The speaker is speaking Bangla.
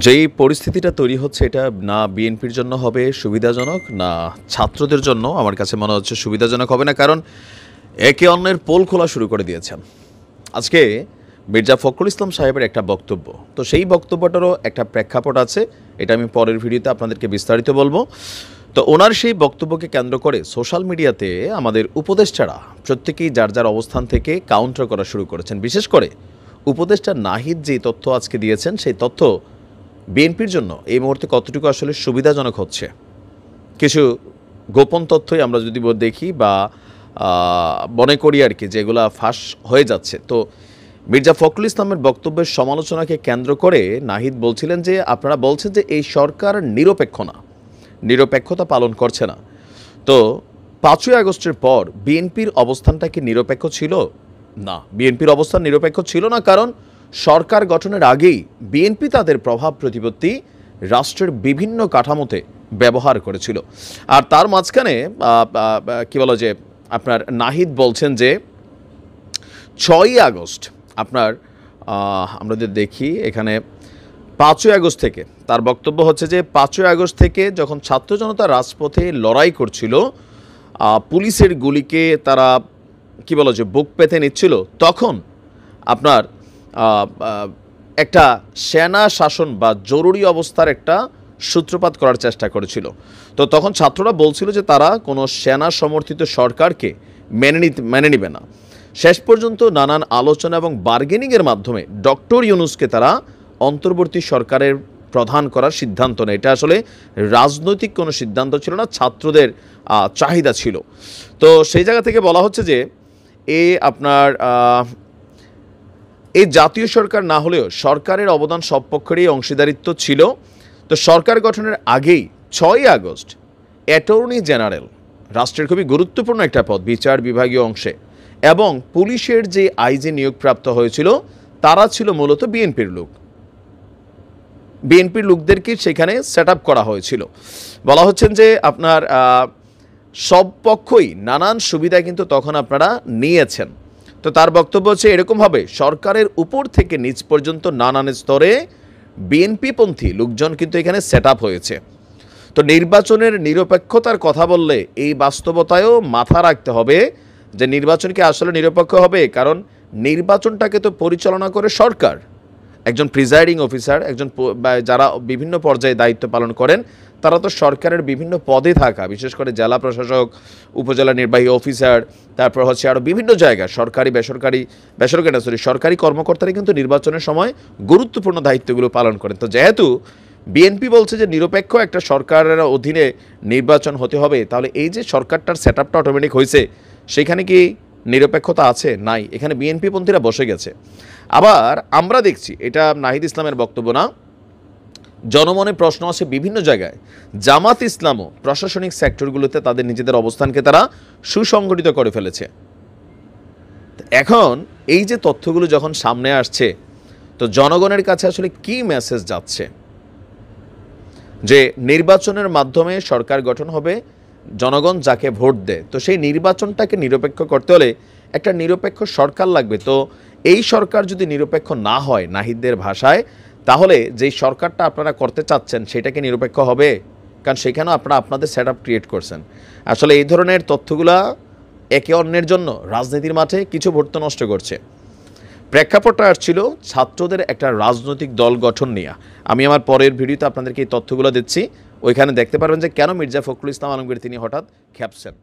যেই পরিস্থিতিটা তৈরি হচ্ছে এটা না বিএনপির জন্য হবে সুবিধাজনক, না ছাত্রদের জন্য আমার কাছে মনে হচ্ছে সুবিধাজনক হবে না। কারণ একে অন্যের পোল খোলা শুরু করে দিয়েছেন। আজকে মির্জা ফখরুল ইসলাম সাহেবের একটা বক্তব্য, তো সেই বক্তব্যটারও একটা প্রেক্ষাপট আছে, এটা আমি পরের ভিডিওতে আপনাদেরকে বিস্তারিত বলবো। তো ওনার সেই বক্তব্যকে কেন্দ্র করে সোশ্যাল মিডিয়াতে আমাদের উপদেষ্টারা প্রত্যেকেই যার যার অবস্থান থেকে কাউন্টার করা শুরু করেছেন। বিশেষ করে উপদেষ্টা নাহিদ যে তথ্য আজকে দিয়েছেন, সেই তথ্য বিএনপির জন্য এই মুহূর্তে কতটুকু আসলে সুবিধাজনক হচ্ছে। কিছু গোপন তথ্যই আমরা যদি দেখি বা মনে করি আর কি, যেগুলা ফাঁস হয়ে যাচ্ছে। তো মির্জা ফখরুল ইসলামের বক্তব্যের সমালোচনাকে কেন্দ্র করে নাহিদ বলছিলেন যে আপনারা বলছেন যে এই সরকার নিরপেক্ষ না, নিরপেক্ষতা পালন করছে না। তো ৫ই আগস্টের পর বিএনপির অবস্থানটা কি নিরপেক্ষ ছিল? না, বিএনপির অবস্থান নিরপেক্ষ ছিল না। কারণ সরকার গঠনের আগেই বিএনপি তাদের প্রভাব প্রতিপত্তি রাষ্ট্রের বিভিন্ন কাঠামোতে ব্যবহার করেছিল। আর তার মাঝখানে কি বলো যে আপনার নাহিদ বলছেন যে ৬ই আগস্ট আপনার আমরা যদি দেখি এখানে ৫ই আগস্ট থেকে তার বক্তব্য হচ্ছে যে ৫ই আগস্ট থেকে যখন ছাত্র জনতা রাজপথে লড়াই করছিল, পুলিশের গুলিকে তারা কি বলো যে বুক পেতে নিচ্ছিল, তখন আপনার একটা সেনা শাসন বা জরুরি অবস্থার একটা সূত্রপাত করার চেষ্টা করেছিল। তো তখন ছাত্ররা বলছিল যে তারা কোনো সেনা সমর্থিত সরকারকে মেনে নিবে না। শেষ পর্যন্ত নানান আলোচনা এবং বার্গেনিংয়ের মাধ্যমে ডক্টর ইউনূসকে তারা অন্তর্বর্তী সরকারের প্রধান করার সিদ্ধান্ত নেয়। এটা আসলে রাজনৈতিক কোনো সিদ্ধান্ত ছিল না, ছাত্রদের চাহিদা ছিল। তো সেই জায়গা থেকে বলা হচ্ছে যে আপনার এই জাতীয় সরকার না হলেও সরকারের অবদান সব পক্ষেরই অংশীদারিত্ব ছিল। তো সরকার গঠনের আগেই ৬ই আগস্ট অ্যাটর্নি জেনারেল, রাষ্ট্রের খুবই গুরুত্বপূর্ণ একটা পদ বিচার বিভাগীয় অংশে, এবং পুলিশের যে আইজি নিয়োগপ্রাপ্ত হয়েছিল তারা ছিল মূলত বিএনপির লোক। বিএনপির লোকদেরকে সেখানে সেট আপ করা হয়েছিল। বলা হচ্ছেন যে আপনার সব পক্ষই নানান সুবিধা কিন্তু তখন আপনারা নিয়েছেন। তো তার বক্তব্য হচ্ছে এরকমভাবে সরকারের উপর থেকে নিচ পর্যন্ত নানান স্তরে বিএনপিপন্থী লোকজন কিন্তু এখানে সেট আপ হয়েছে। তো নির্বাচনের নিরপেক্ষতার কথা বললে এই বাস্তবতায়ও মাথা রাখতে হবে যে নির্বাচন কি আসলে নিরপেক্ষ হবে। কারণ নির্বাচনটাকে তো পরিচালনা করে সরকার, একজন প্রিজাইডিং অফিসার, একজন যারা বিভিন্ন পর্যায়ে দায়িত্ব পালন করেন তারা তো সরকারের বিভিন্ন পদে থাকা, বিশেষ করে জেলা প্রশাসক, উপজেলা নির্বাহী অফিসার, তারপর হচ্ছে আরও বিভিন্ন জায়গায় সরকারি সরকারি কর্মকর্তারা কিন্তু নির্বাচনের সময় গুরুত্বপূর্ণ দায়িত্বগুলো পালন করেন। তো যেহেতু বিএনপি বলছে যে নিরপেক্ষ একটা সরকারের অধীনে নির্বাচন হতে হবে, তাহলে এই যে সরকারটার সেট আপটা অটোমেটিক হয়েছে, সেখানে কি নিরপেক্ষতা আছে? নাই, এখানে বিএনপিপন্থীরা বসে গেছে। আবার আমরা দেখছি, এটা নাহিদ ইসলামের বক্তব্য না, জনমনে প্রশ্ন আছে বিভিন্ন জায়গায়, জামাত ইসলামও প্রশাসনিক সেক্টরগুলোতে তাদের নিজেদের অবস্থানকে তারা সুসংগঠিত করে ফেলেছে। এখন এই যে তথ্যগুলো যখন সামনে আসছে, তো জনগণের কাছে আসলে কি মেসেজ যাচ্ছে যে নির্বাচনের মাধ্যমে সরকার গঠন হবে, জনগণ যাকে ভোট দেয়, তো সেই নির্বাচনটাকে নিরপেক্ষ করতে হলে একটা নিরপেক্ষ সরকার লাগবে। তো এই সরকার যদি নিরপেক্ষ না হয় নাহিদদের ভাষায়, তাহলে যেই সরকারটা আপনারা করতে চাচ্ছেন সেটা কি নিরপেক্ষ হবে? কারণ সেখানেও আপনারা আপনাদের সেট আপ ক্রিয়েট করছেন। আসলে এই ধরনের তথ্যগুলা একে অন্যের জন্য রাজনীতির মাঠে কিছু ভোট নষ্ট করছে। প্রেক্ষাপটটা আসছিল ছাত্রদের একটা রাজনৈতিক দল গঠন নিয়ে। আমি আমার পরের ভিডিওতে আপনাদেরকে এই তথ্যগুলো দিচ্ছি, ওইখানে দেখতে পারবেন যে কেন মির্জা ফখরুল ইসলাম আলমগীর তিনি হঠাৎ খেপছেন।